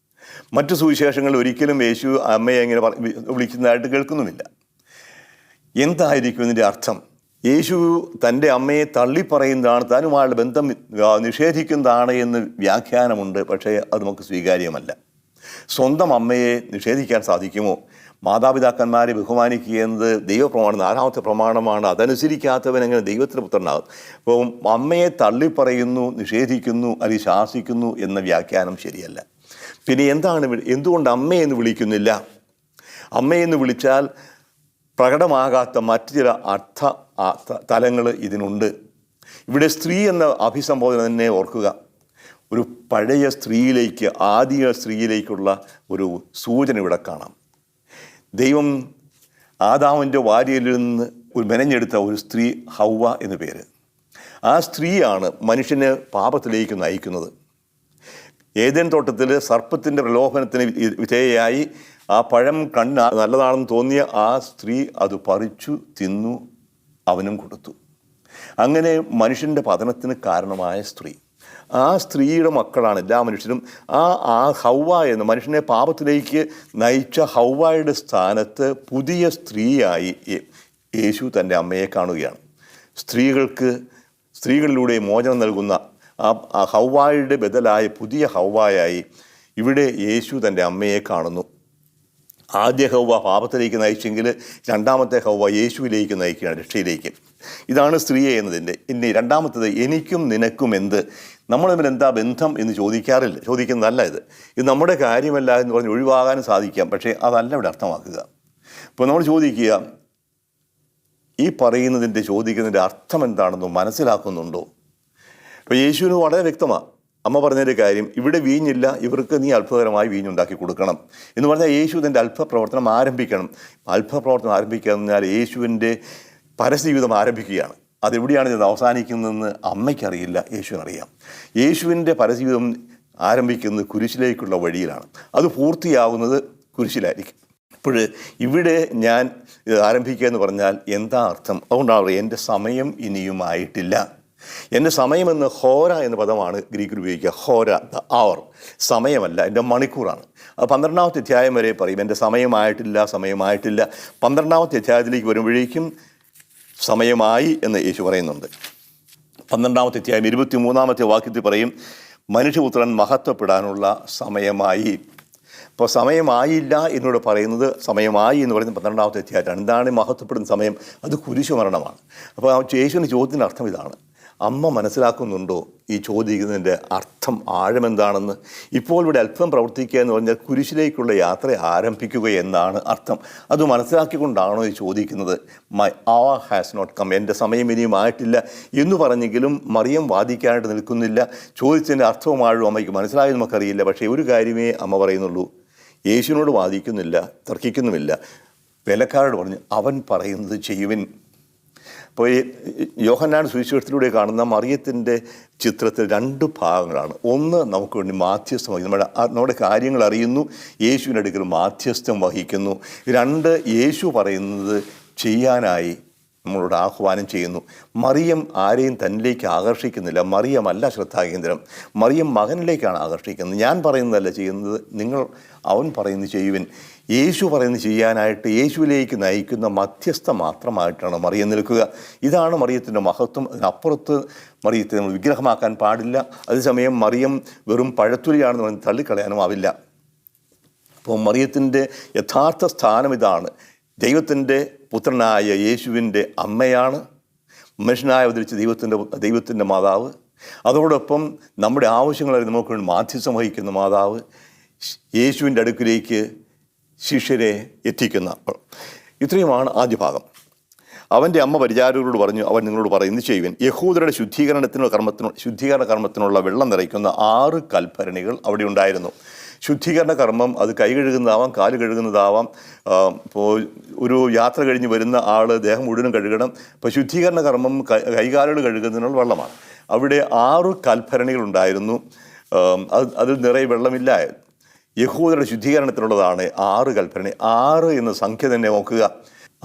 S1: മറ്റു സുവിശേഷങ്ങളിൽ ഒരിക്കലും യേശു അമ്മയെ എങ്ങനെ വിളിക്കുന്നതായിട്ട് കേൾക്കുന്നുമില്ല. എന്തായിരിക്കും ഇതിൻ്റെ അർത്ഥം? യേശു തൻ്റെ അമ്മയെ തള്ളിപ്പറയുന്നതാണ്, താനുമായുള്ള ബന്ധം നിഷേധിക്കുന്നതാണ് എന്ന് വ്യാഖ്യാനമുണ്ട്. പക്ഷേ അത് നമുക്ക് സ്വീകാര്യമല്ല. സ്വന്തം അമ്മയെ നിഷേധിക്കാൻ സാധിക്കുമോ? മാതാപിതാക്കന്മാരെ ബഹുമാനിക്കുക എന്നത് ദൈവപ്രമാണം, 4ാമത്തെ പ്രമാണമാണ്. അതനുസരിക്കാത്തവൻ എങ്ങനെ ദൈവത്തിൻ്റെ പുത്രനാകും? അപ്പോൾ അമ്മയെ തള്ളിപ്പറയുന്നു, നിഷേധിക്കുന്നു, അല്ലെങ്കിൽ ശാസിക്കുന്നു എന്ന വ്യാഖ്യാനം ശരിയല്ല. പിന്നെ എന്തുകൊണ്ട് അമ്മയെന്ന് വിളിക്കുന്നില്ല? അമ്മയെന്ന് വിളിച്ചാൽ പ്രകടമാകാത്ത മറ്റു ചില തലങ്ങൾ ഇതിനുണ്ട്. ഇവിടെ സ്ത്രീ എന്ന അഭിസംബോധന തന്നെ ഓർക്കുക. ഒരു പഴയ സ്ത്രീയിലേക്ക്, ആദിയ സ്ത്രീയിലേക്കുള്ള ഒരു സൂചന ഇവിടെ കാണാം. ദൈവം ആദാമിൻ്റെ വാരിയിൽ നിന്ന് മെനഞ്ഞെടുത്ത ഒരു സ്ത്രീ, ഹൗവ എന്നു പേര്. ആ സ്ത്രീയാണ് മനുഷ്യനെ പാപത്തിലേക്ക് നയിക്കുന്നത്. ഏദൻ തോട്ടത്തിൽ സർപ്പത്തിൻ്റെ പ്രലോഭനത്തിന് വിധേയയായി ആ പഴം കണ്ണ് നല്ലതാണെന്ന് തോന്നിയ ആ സ്ത്രീ അത് പറിച്ചു തിന്നു, അവനും കൊടുത്തു. അങ്ങനെ മനുഷ്യൻ്റെ പതനത്തിന് കാരണമായ സ്ത്രീ, ആ സ്ത്രീയുടെ മക്കളാണ് എല്ലാ മനുഷ്യരും. ആ ഹൗവ എന്ന മനുഷ്യനെ പാപത്തിലേക്ക് നയിച്ച ഹൗവയുടെ സ്ഥാനത്ത് പുതിയ സ്ത്രീയായി യേശു തൻ്റെ അമ്മയെ കാണുകയാണ്. സ്ത്രീകളിലൂടെ മോചനം നൽകുന്ന ആ ഹൗവയുടെ ബദലായ പുതിയ ഹൗവയായി ഇവിടെ യേശു തൻ്റെ അമ്മയെ കാണുന്നു. ആദ്യ ഹൗവ പാപത്തിലേക്ക് നയിച്ചെങ്കിൽ രണ്ടാമത്തെ ഹൗവ യേശുവിലേക്ക് നയിക്കുകയാണ്, രക്ഷയിലേക്ക്. ഇതാണ് സ്ത്രീയെ എന്നതിൻ്റെ. ഇനി രണ്ടാമത്തേത്, എനിക്കും നിനക്കും എന്ത്? നമ്മൾ തമ്മിൽ എന്താ ബന്ധം എന്ന് ചോദിക്കുന്നതല്ല ഇത് നമ്മുടെ കാര്യമല്ല എന്ന് പറഞ്ഞ് ഒഴിവാകാനും സാധിക്കാം. പക്ഷേ അതല്ല ഇവിടെ അർത്ഥമാക്കുക. ഇപ്പോൾ നമ്മൾ ചോദിക്കുക, ഈ ചോദിക്കുന്നതിൻ്റെ അർത്ഥം എന്താണെന്ന് മനസ്സിലാക്കുന്നുണ്ടോ? ഇപ്പോൾ യേശുവിന് വളരെ വ്യക്തമാണ്. അമ്മ പറഞ്ഞതിൻ്റെ കാര്യം, ഇവിടെ വീഞ്ഞില്ല, ഇവർക്ക് നീ അത്ഭുതകരമായി വീഞ്ഞുണ്ടാക്കി കൊടുക്കണം എന്ന് പറഞ്ഞാൽ യേശു തൻ്റെ അത്ഭുതപ്രവർത്തനം ആരംഭിക്കണം. അത്ഭുതപ്രവർത്തനം ആരംഭിക്കുക എന്ന് പറഞ്ഞാൽ യേശുവിൻ്റെ പരജീവിതം ആരംഭിക്കുകയാണ്. അതെവിടെയാണ് ഇത് അവസാനിക്കുന്നതെന്ന് അമ്മയ്ക്കറിയില്ല, യേശുവിനറിയാം. യേശുവിൻ്റെ പരജീവിതം ആരംഭിക്കുന്നത് കുരിശിലേക്കുള്ള വഴിയിലാണ്. അത് പൂർത്തിയാവുന്നത് കുരിശിലായിരിക്കും. അപ്പോൾ ഇവിടെ ഞാൻ ഇത് ആരംഭിക്കുക എന്ന് പറഞ്ഞാൽ എന്താ അർത്ഥം? അതുകൊണ്ടാണ് പറയുക, എൻ്റെ സമയം ഇനിയും ആയിട്ടില്ല. എൻ്റെ സമയമെന്ന് ഹോര എന്ന പദമാണ് ഗ്രീക്കിൽ ഉപയോഗിക്കുക. ഹോര, ദ അവർ, സമയമല്ല, എൻ്റെ മണിക്കൂറാണ്. അത് 12ാമത്തെ അധ്യായം വരെ പറയും എൻ്റെ സമയമായിട്ടില്ല. 12ാമത്തെ അധ്യായത്തിലേക്ക് വരുമ്പോഴേക്കും സമയമായി എന്ന് യേശു പറയുന്നുണ്ട്. 12ാമത്തെ അധ്യായം 23ാമത്തെ വാക്യത്തിൽ പറയും, മനുഷ്യപുത്രൻ മഹത്വപ്പെടാനുള്ള സമയമായി. അപ്പോൾ സമയമായില്ല എന്നോട് പറയുന്നത്, സമയമായി എന്ന് പറയുന്നത് 12ാമത്തെ അധ്യായത്തിലാണ്. എന്താണ് മഹത്വപ്പെടുന്ന സമയം? അത് കുരിശുമരണമാണ്. അപ്പോൾ യേശുവിൻ്റെ ചോദ്യത്തിൻ്റെ അർത്ഥം ഇതാണ്. അമ്മ മനസ്സിലാക്കുന്നുണ്ടോ ഈ ചോദിക്കുന്നതിൻ്റെ അർത്ഥം, ആഴമെന്താണെന്ന്? ഇപ്പോൾ ഇവിടെ അല്പം പ്രവർത്തിക്കുക എന്ന് പറഞ്ഞാൽ കുരിശിലേക്കുള്ള യാത്ര ആരംഭിക്കുക എന്നാണ് അർത്ഥം. അത് മനസ്സിലാക്കിക്കൊണ്ടാണോ ഈ ചോദിക്കുന്നത്? My hour has not come, എൻ്റെ സമയം ഇനിയും ആയിട്ടില്ല എന്ന് പറഞ്ഞെങ്കിലും മറിയം വാദിക്കാനായിട്ട് നിൽക്കുന്നില്ല. ചോദിച്ചതിൻ്റെ അർത്ഥവും ആഴവും അമ്മയ്ക്ക് മനസ്സിലായത് നമുക്കറിയില്ല. പക്ഷേ ഒരു കാര്യമേ അമ്മ പറയുന്നുള്ളൂ, യേശുവിനോട് വാദിക്കുന്നില്ല, തർക്കിക്കുന്നുമില്ല. വേലക്കാരോട് പറഞ്ഞു, അവൻ പറയുന്നത് ചെയ്യുവിൻ. അപ്പോൾ ഈ യോഹന്നാൻ സുവിശേഷത്തിലൂടെ കാണുന്ന മറിയത്തിൻ്റെ ചിത്രത്തിൽ 2 ഭാഗങ്ങളാണ്. ഒന്ന്, നമുക്ക് വേണ്ടി മാധ്യസ്ഥം വഹിക്കുന്നു, നമ്മുടെ കാര്യങ്ങൾ അറിയുന്നു, യേശുവിൻ്റെ അടുക്കൽ മാധ്യസ്ഥം വഹിക്കുന്നു. 2, യേശു പറയുന്നത് ചെയ്യാനായി നമ്മളോട് ആഹ്വാനം ചെയ്യുന്നു. മറിയം ആരെയും തന്നിലേക്ക് ആകർഷിക്കുന്നില്ല. മറിയമല്ല ശ്രദ്ധാകേന്ദ്രം, മറിയം മകനിലേക്കാണ് ആകർഷിക്കുന്നത്. ഞാൻ പറയുന്നതല്ല ചെയ്യുന്നത്, അവൻ പറയുന്നത് ചെയ്യുവിൻ. യേശു പറയുന്നത് ചെയ്യാനായിട്ട് യേശുവിലേക്ക് നയിക്കുന്ന മധ്യസ്ഥ മാത്രമായിട്ടാണ് മറിയം നിൽക്കുക. ഇതാണ് മറിയത്തിൻ്റെ മഹത്വം. അതിനപ്പുറത്ത് മറിയത്തെ നമ്മൾ വിഗ്രഹമാക്കാൻ പാടില്ല. അതേസമയം മറിയം വെറും പഴത്തുലിയാണെന്ന് പറഞ്ഞ് തള്ളിക്കളയാനും ആവില്ല. അപ്പോൾ മറിയത്തിൻ്റെ യഥാർത്ഥ സ്ഥാനം ഇതാണ്. ദൈവത്തിൻ്റെ പുത്രനായ യേശുവിൻ്റെ അമ്മയാണ്, മനുഷ്യനായി അവതരിച്ച ദൈവത്തിൻ്റെ മാതാവ്. അതോടൊപ്പം നമ്മുടെ ആവശ്യങ്ങളെ നമുക്ക് വേണ്ടി മാധ്യസ്ഥം വഹിക്കുന്ന മാതാവ്, യേശുവിൻ്റെ അടുക്കിലേക്ക് ശിഷ്യരെ എത്തിക്കുന്ന. ഇത്രയുമാണ് ആദ്യ ഭാഗം. അവൻ്റെ അമ്മ പരിചാരകരോട് പറഞ്ഞു, അവൻ നിങ്ങളോട് പറയുന്നത് ചെയ്യുവിൻ. യഹൂദരുടെ ശുദ്ധീകരണ കർമ്മത്തിനുള്ള വെള്ളം നിറയ്ക്കുന്ന 6 കൽഭരണികൾ അവിടെ ഉണ്ടായിരുന്നു. ശുദ്ധീകരണ കർമ്മം അത് കൈ കഴുകുന്നതാവാം, കാല് കഴുകുന്നതാവാം. ഇപ്പോൾ ഒരു യാത്ര കഴിഞ്ഞ് വരുന്ന ആൾ ദേഹം മുഴുവനും കഴുകണം. ഇപ്പോൾ ശുദ്ധീകരണ കർമ്മം കൈകാലുകൾ കഴുകുന്നതിനുള്ള വെള്ളമാണ്. അവിടെ 6 കൽഭരണികൾ ഉണ്ടായിരുന്നു. അതിൽ നിറയെ വെള്ളമില്ല. യഹൂദരുടെ ശുദ്ധീകരണത്തിനുള്ളതാണ് 6 കൽഭരണി. 6 എന്ന സംഖ്യ തന്നെ നോക്കുക.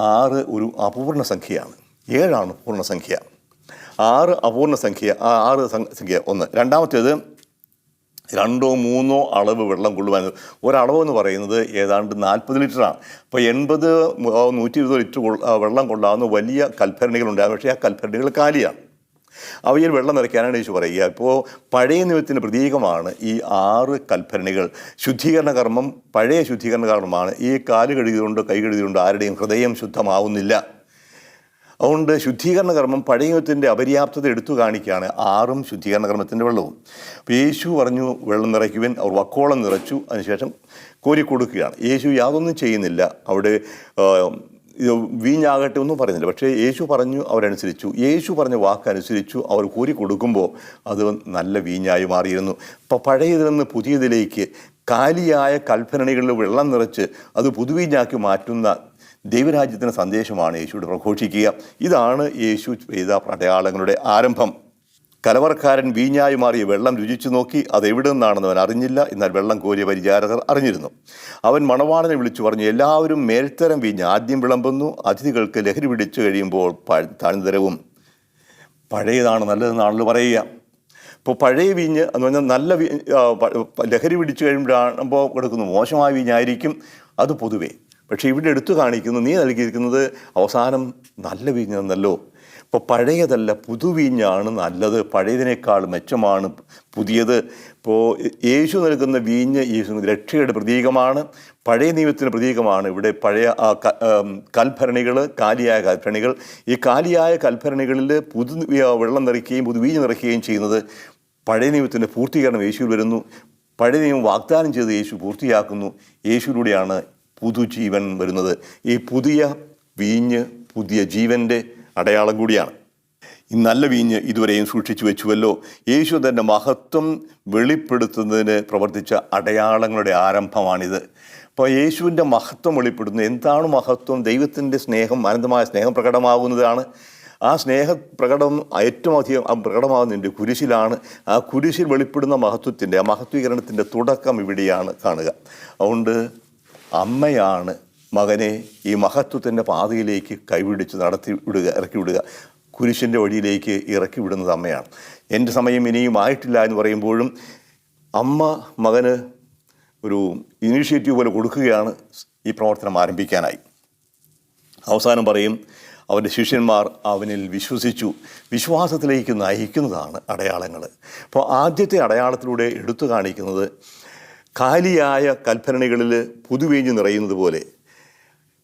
S1: 6 ഒരു അപൂർണ സംഖ്യയാണ്. 7 പൂർണ്ണസംഖ്യ. 6 അപൂർണ സംഖ്യ. 6 സംഖ്യ 1. രണ്ടാമത്തേത് 2 3 അളവ് വെള്ളം കൊള്ളുവാൻ. ഒരളവ് എന്ന് പറയുന്നത് ഏതാണ്ട് 40 ലിറ്ററാണ്. അപ്പോൾ 80 120 ലിറ്റർ വെള്ളം കൊള്ളാവുന്ന വലിയ കൽഭരണികളുണ്ടാകും. പക്ഷേ ആ കൽഭരണികൾ കാലിയാണ്. അവയിൽ വെള്ളം നിറയ്ക്കാനാണ് യേശു പറയുക. ഇപ്പോൾ പഴയ നിയമത്തിൻ്റെ പ്രതീകമാണ് ഈ 6 കൽപ്പനകൾ. ശുദ്ധീകരണ കർമ്മം പഴയ ശുദ്ധീകരണ കർമ്മമാണ്. ഈ കാല് കഴുകിയതുകൊണ്ട് കൈ കഴുകിയതുകൊണ്ട് ആരുടെയും ഹൃദയം ശുദ്ധമാവുന്നില്ല. അതുകൊണ്ട് ശുദ്ധീകരണ കർമ്മം പഴയ നിയമത്തിൻ്റെ അപര്യാപ്തത എടുത്തു കാണിക്കുകയാണ് 6 ശുദ്ധീകരണ കർമ്മത്തിൻ്റെ വെള്ളവും. അപ്പോൾ യേശു പറഞ്ഞു വെള്ളം നിറയ്ക്കുവാൻ. അവർ വക്കോളം നിറച്ചു. അതിനുശേഷം കോരി കൊടുക്കുകയാണ്. യേശു യാതൊന്നും ചെയ്യുന്നില്ല. അവിടെ ഇത് വീഞ്ഞാകട്ടെ ഒന്നും പറയുന്നില്ല. പക്ഷേ യേശു പറഞ്ഞു, അവരനുസരിച്ചു. യേശു പറഞ്ഞ വാക്കനുസരിച്ചു അവർ കോരി കൊടുക്കുമ്പോൾ അത് നല്ല വീഞ്ഞായി മാറിയിരുന്നു. അപ്പോൾ പഴയതിൽ നിന്ന് പുതിയതിലേക്ക് കാലിയായ കൽപ്പനകളിൽ വെള്ളം നിറച്ച് അത് പുതുവീഞ്ഞാക്കി മാറ്റുന്ന ദൈവരാജ്യത്തിൻ്റെ സന്ദേശമാണ് യേശുവിടെ പ്രഘോഷിക്കുക. ഇതാണ് യേശു ചെയ്ത അടയാളങ്ങളുടെ ആരംഭം. കലവറക്കാരൻ വീഞ്ഞായി മാറിയ വെള്ളം രുചിച്ചു നോക്കി. അത് എവിടെ നിന്നാണെന്ന് അവൻ അറിഞ്ഞില്ല. എന്നാൽ വെള്ളം കോരിയ പരിചാരകർ അറിഞ്ഞിരുന്നു. അവൻ മണവാളനെ വിളിച്ചു പറഞ്ഞു, എല്ലാവരും മേൽത്തരം വീഞ്ഞ് ആദ്യം വിളമ്പുന്നു, അതിഥികൾക്ക് ലഹരി പിടിച്ചു കഴിയുമ്പോൾ താഴ്ന്നതരവും. പഴയതാണ് നല്ലതെന്നാണല്ലോ പറയുക. ഇപ്പോൾ പഴയ വീഞ്ഞ് എന്ന് പറഞ്ഞാൽ നല്ല ലഹരി പിടിച്ചു കഴിയുമ്പോഴാകുമ്പോൾ കൊടുക്കുന്നു മോശമായ വീഞ്ഞായിരിക്കും അത് പൊതുവേ. പക്ഷേ ഇവിടെ എടുത്തു കാണിക്കുന്നു, നീ നൽകിയിരിക്കുന്നത് അവസാനം നല്ല വീഞ്ഞ് തന്നല്ലോ. ഇപ്പോൾ പഴയതല്ല, പുതുവീഞ്ഞാണ് നല്ലത്. പഴയതിനേക്കാൾ മെച്ചമാണ് പുതിയത്. ഇപ്പോൾ യേശു നൽകുന്ന വീഞ്ഞ് യേശു രക്ഷയുടെ പ്രതീകമാണ്, പഴയ നിയമത്തിൻ്റെ പ്രതീകമാണ്. ഇവിടെ പഴയ കൽഭരണികൾ, കാലിയായ കൽഭരണികൾ. ഈ കാലിയായ കൽഭരണികളിൽ വെള്ളം നിറയ്ക്കുകയും പുതുവീഞ്ഞ് നിറയ്ക്കുകയും ചെയ്യുന്നത് പഴയ നിയമത്തിൻ്റെ പൂർത്തീകരണം യേശുവിൽ വരുന്നു. പഴയ നിയമം വാഗ്ദാനം ചെയ്ത് യേശു പൂർത്തിയാക്കുന്നു. യേശുവിലൂടെയാണ് പുതുജീവൻ വരുന്നത്. ഈ പുതിയ വീഞ്ഞ് പുതിയ ജീവൻ്റെ അടയാളം കൂടിയാണ്. ഈ നല്ല വീഞ്ഞ് ഇതുവരെയും സൂക്ഷിച്ചു വെച്ചുവല്ലോ. യേശു തൻ്റെ മഹത്വം വെളിപ്പെടുത്തുന്നതിന് പ്രവർത്തിച്ച അടയാളങ്ങളുടെ ആരംഭമാണിത്. അപ്പോൾ യേശുവിൻ്റെ മഹത്വം വെളിപ്പെടുത്തുന്നത് എന്താണ് മഹത്വം? ദൈവത്തിൻ്റെ സ്നേഹം, അനന്തമായ സ്നേഹം പ്രകടമാകുന്നതാണ്. ആ സ്നേഹപ്രകടം ഏറ്റവും അധികം പ്രകടമാകുന്നതിൻ്റെ കുരിശിലാണ്. ആ കുരിശിൽ വെളിപ്പെടുന്ന മഹത്വത്തിൻ്റെ, ആ മഹത്വീകരണത്തിൻ്റെ തുടക്കം ഇവിടെയാണ് കാണുക. അതുകൊണ്ട് അമ്മയാണ് മകനെ ഈ മഹത്വത്തിൻ്റെ പാതയിലേക്ക് കൈപിടിച്ച് ഇറക്കി വിടുക. കുരിശിൻ്റെ വഴിയിലേക്ക് ഇറക്കി വിടുന്നത് അമ്മയാണ്. എൻ്റെ സമയം ഇനിയും ആയിട്ടില്ല എന്ന് പറയുമ്പോഴും അമ്മ മകന് ഒരു ഇനീഷ്യേറ്റീവ് പോലെ കൊടുക്കുകയാണ് ഈ പ്രവർത്തനം ആരംഭിക്കാനായി. അവസാനം പറയും, അവൻ്റെ ശിഷ്യന്മാർ അവനിൽ വിശ്വസിച്ചു. വിശ്വാസത്തിലേക്ക് നയിക്കുന്നതാണ് അടയാളങ്ങൾ. അപ്പോൾ ആദ്യത്തെ അടയാളത്തിലൂടെ എടുത്തു കാണിക്കുന്നത് കാലിയായ കൽഭരണികളിൽ പുതുവീഞ്ഞ് നിറയുന്നത് പോലെ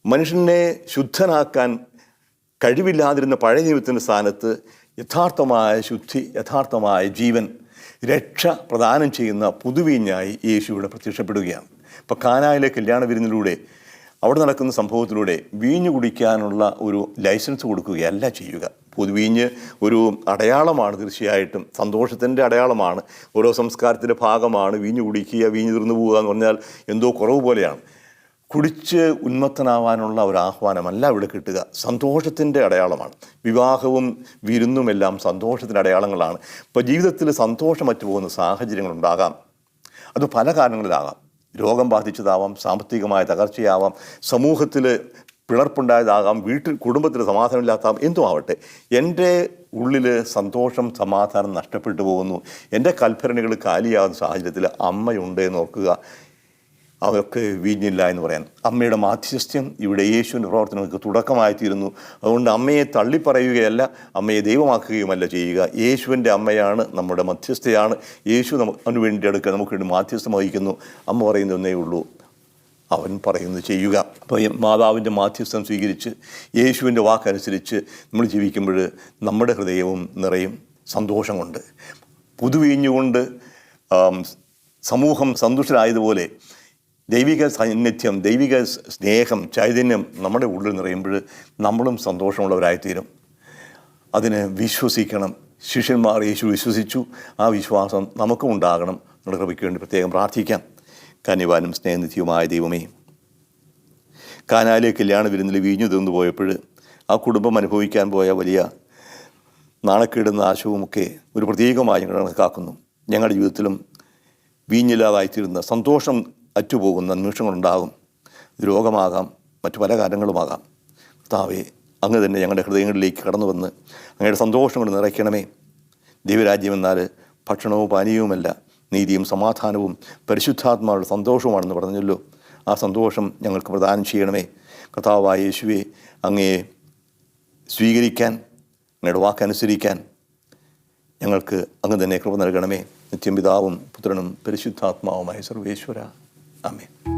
S1: മനുഷ്യനെ ശുദ്ധനാക്കാൻ കഴിവില്ലാതിരുന്ന പഴയ നിയമത്തിൻ്റെ സ്ഥാനത്ത് യഥാർത്ഥമായ ശുദ്ധി, യഥാർത്ഥമായ ജീവൻ, രക്ഷ പ്രദാനം ചെയ്യുന്ന പുതുവീഞ്ഞായി യേശു ഇവിടെ പ്രത്യക്ഷപ്പെടുകയാണ്. ഇപ്പോൾ കാനായിലെ കല്യാണ വിരുന്നിലൂടെ അവിടെ നടക്കുന്ന സംഭവത്തിലൂടെ വീഞ്ഞ് കുടിക്കാനുള്ള ഒരു ലൈസൻസ് കൊടുക്കുകയല്ല ചെയ്യുക. പുതുവീഞ്ഞ് ഒരു അടയാളമാണ്, തീർച്ചയായിട്ടും സന്തോഷത്തിൻ്റെ അടയാളമാണ്, ഓരോ സംസ്കാരത്തിൻ്റെ ഭാഗമാണ്. വീഞ്ഞ് കുടിക്കുക, വീഞ്ഞ് തീർന്നു പോവുക എന്ന് പറഞ്ഞാൽ എന്തോ കുറവ് പോലെയാണ്. കുടിച്ച് ഉന്മത്തനാവാനുള്ള ഒരു ആഹ്വാനമല്ല ഇവിടെ കിട്ടുക, സന്തോഷത്തിൻ്റെ അടയാളമാണ്. വിവാഹവും വിരുന്നുമെല്ലാം സന്തോഷത്തിൻ്റെ അടയാളങ്ങളാണ്. ഇപ്പോൾ ജീവിതത്തിൽ സന്തോഷം മറ്റുപോകുന്ന സാഹചര്യങ്ങളുണ്ടാകാം. അത് പല കാരണങ്ങളിലാകാം. രോഗം ബാധിച്ചതാവാം, സാമ്പത്തികമായ തകർച്ചയാവാം, സമൂഹത്തിൽ പിളർപ്പുണ്ടായതാകാം, കുടുംബത്തിൽ സമാധാനമില്ലാത്താവാം, എന്തും ആവട്ടെ. എൻ്റെ ഉള്ളിൽ സന്തോഷം, സമാധാനം നഷ്ടപ്പെട്ടു പോകുന്നു, എൻ്റെ കൽഭരണികൾ കാലിയാകുന്ന സാഹചര്യത്തിൽ അമ്മയുണ്ട് എന്ന് ഓർക്കുക. അവർക്ക് വീഞ്ഞില്ല എന്ന് പറയാൻ അമ്മയുടെ മാധ്യസ്ഥ്യം ഇവിടെ യേശുവിൻ്റെ പ്രവർത്തനങ്ങൾക്ക് തുടക്കമായിത്തീരുന്നു. അതുകൊണ്ട് അമ്മയെ തള്ളിപ്പറയുകയല്ല, അമ്മയെ ദൈവമാക്കുകയുമല്ല ചെയ്യുക. യേശുവിൻ്റെ അമ്മയാണ്, നമ്മുടെ മധ്യസ്ഥയാണ്. യേശു അതിനു വേണ്ടി എടുക്കുക, നമുക്ക് വേണ്ടി മാധ്യസ്ഥം വഹിക്കുന്നു. അമ്മ പറയുന്നതേ ഉള്ളൂ, അവൻ പറയുന്നത് ചെയ്യുക. അപ്പോൾ മാതാവിൻ്റെ മാധ്യസ്ഥം സ്വീകരിച്ച് യേശുവിൻ്റെ വാക്കനുസരിച്ച് നമ്മൾ ജീവിക്കുമ്പോൾ നമ്മുടെ ഹൃദയവും നിറയും സന്തോഷം കൊണ്ട്. പുതുവീഞ്ഞുകൊണ്ട് സമൂഹം സന്തുഷ്ടരായതുപോലെ ദൈവിക സാന്നിധ്യം, ദൈവിക സ്നേഹം, ചൈതന്യം നമ്മുടെ ഉള്ളിൽ നിറയുമ്പോൾ നമ്മളും സന്തോഷമുള്ളവരായിത്തീരും. അതിന് വിശ്വസിക്കണം. ശിഷ്യന്മാർ യേശു വിശ്വസിച്ചു. ആ വിശ്വാസം നമുക്കും ഉണ്ടാകണം. നമ്മുടെ കൃപയ്ക്ക് വേണ്ടി പ്രത്യേകം പ്രാർത്ഥിക്കാം. കനിവാനും സ്നേഹനിധിയുമായ ദൈവമേ, കാനായിലെ കല്യാണ വിരുന്നിൽ വീഞ്ഞു തീർന്നു പോയപ്പോൾ ആ കുടുംബം അനുഭവിക്കാൻ പോയ വലിയ നാണക്കേടും നാശവുമൊക്കെ ഒരു പ്രത്യേകമായി ഞങ്ങൾ കണക്കാക്കുന്നു. ഞങ്ങളുടെ ജീവിതത്തിലും വീഞ്ഞില്ലാതായിത്തീരുന്ന, സന്തോഷം അറ്റുപോകുന്ന നിമിഷങ്ങളുണ്ടാകും. രോഗമാകാം, മറ്റു പല കാര്യങ്ങളുമാകാം. കർത്താവേ, അങ്ങ് തന്നെ ഞങ്ങളുടെ ഹൃദയങ്ങളിലേക്ക് കടന്നു വന്ന് അങ്ങയുടെ സന്തോഷം കൊണ്ട് നിറയ്ക്കണമേ. ദൈവരാജ്യമെന്നാൽ ഭക്ഷണവും പാനീയവുമല്ല, നീതിയും സമാധാനവും പരിശുദ്ധാത്മാവുള്ള സന്തോഷവുമാണെന്ന് പറഞ്ഞല്ലോ. ആ സന്തോഷം ഞങ്ങൾക്ക് പ്രദാനം ചെയ്യണമേ. കർത്താവായ യേശുവേ, അങ്ങയെ സ്വീകരിക്കാൻ, അങ്ങയുടെ വാക്കനുസരിക്കാൻ ഞങ്ങൾക്ക് അങ്ങ് തന്നെ കൃപ നൽകണമേ. നിത്യം പിതാവും പുത്രനും പരിശുദ്ധാത്മാവുമായ സർവേശ്വര. ആമേൻ.